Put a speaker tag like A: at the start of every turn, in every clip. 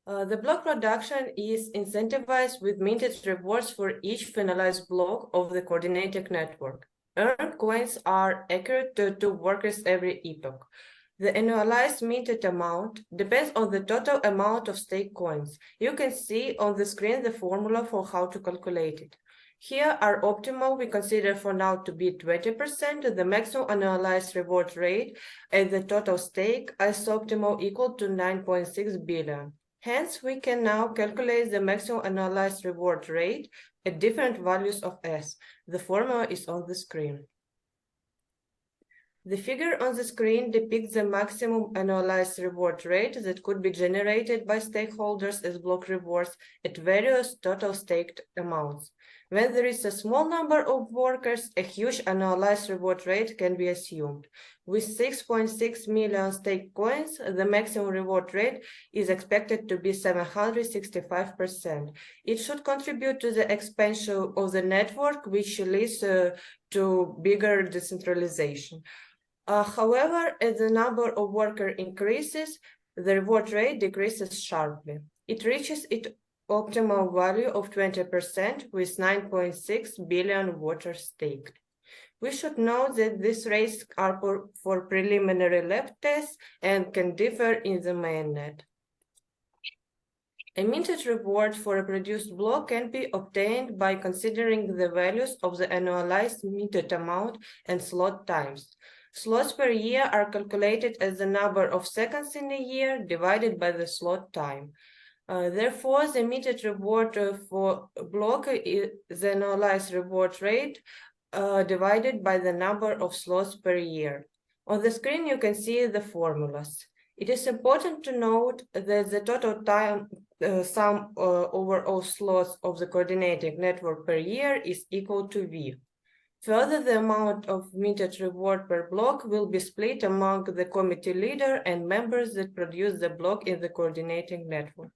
A: The block production is incentivized with minted rewards for each finalized block of the coordinated network. Earned coins are accurate to workers every epoch. The annualized minted amount depends on the total amount of stake coins. You can see on the screen the formula for how to calculate it. Here, our optimal we consider for now to be 20%, the maximum annualized reward rate at the total stake is optimal equal to 9.6 billion. Hence, we can now calculate the maximum annualized reward rate at different values of S. The formula is on the screen. The figure on the screen depicts the maximum annualized reward rate that could be generated by stakeholders as block rewards at various total staked amounts. When there is a small number of workers, a huge annualized reward rate can be assumed. With 6.6 million staked coins, the maximum reward rate is expected to be 765%. It should contribute to the expansion of the network, which leads to bigger decentralization. However, as the number of workers increases, the reward rate decreases sharply. It reaches its optimal value of 20% with 9.6 billion voters staked. We should note that these rates are for preliminary lab tests and can differ in the mainnet. A minted reward for a produced block can be obtained by considering the values of the annualized minted amount and slot times. Slots per year are calculated as the number of seconds in a year divided by the slot time. Therefore, the minted reward for a block is the annualized reward rate divided by the number of slots per year. On the screen, you can see the formulas. It is important to note that the total time sum over all slots of the coordinated network per year is equal to V. Further, the amount of minted reward per block will be split among the committee leader and members that produce the block in the coordinating network.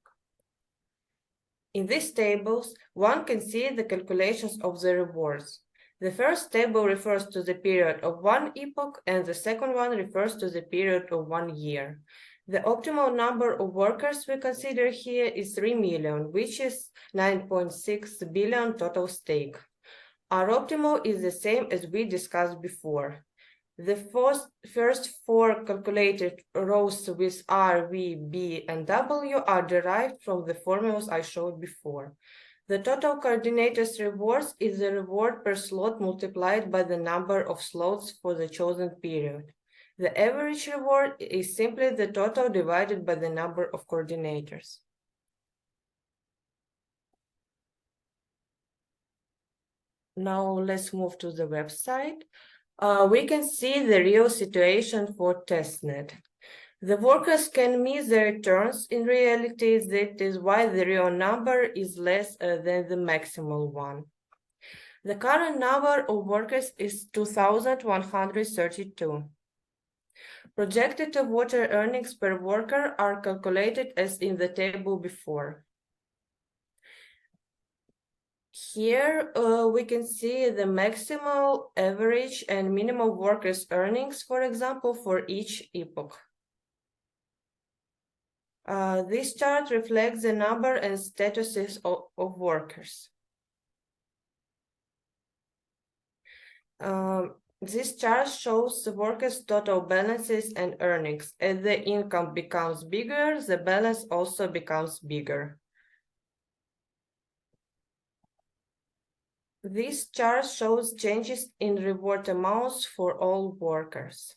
A: In these tables, one can see the calculations of the rewards. The first table refers to the period of one epoch, and the second one refers to the period of 1 year. The optimal number of workers we consider here is 3 million, which is 9.6 billion total stake. Our optimal is the same as we discussed before. The first four calculated rows with R, V, B, and W are derived from the formulas I showed before. The total coordinator's rewards is the reward per slot multiplied by the number of slots for the chosen period. The average reward is simply the total divided by the number of coordinators. Now let's move to the website. We can see the real situation for testnet. The workers can miss their returns. In reality, that is why the real number is less than the maximal one. The current number of workers is 2,132. Projected water earnings per worker are calculated as in the table before. Here we can see the maximal, average, and minimal workers' earnings, for example, for each epoch. This chart reflects the number and statuses of workers. This chart shows the workers' total balances and earnings. As the income becomes bigger, the balance also becomes bigger. This chart shows changes in reward amounts for all workers.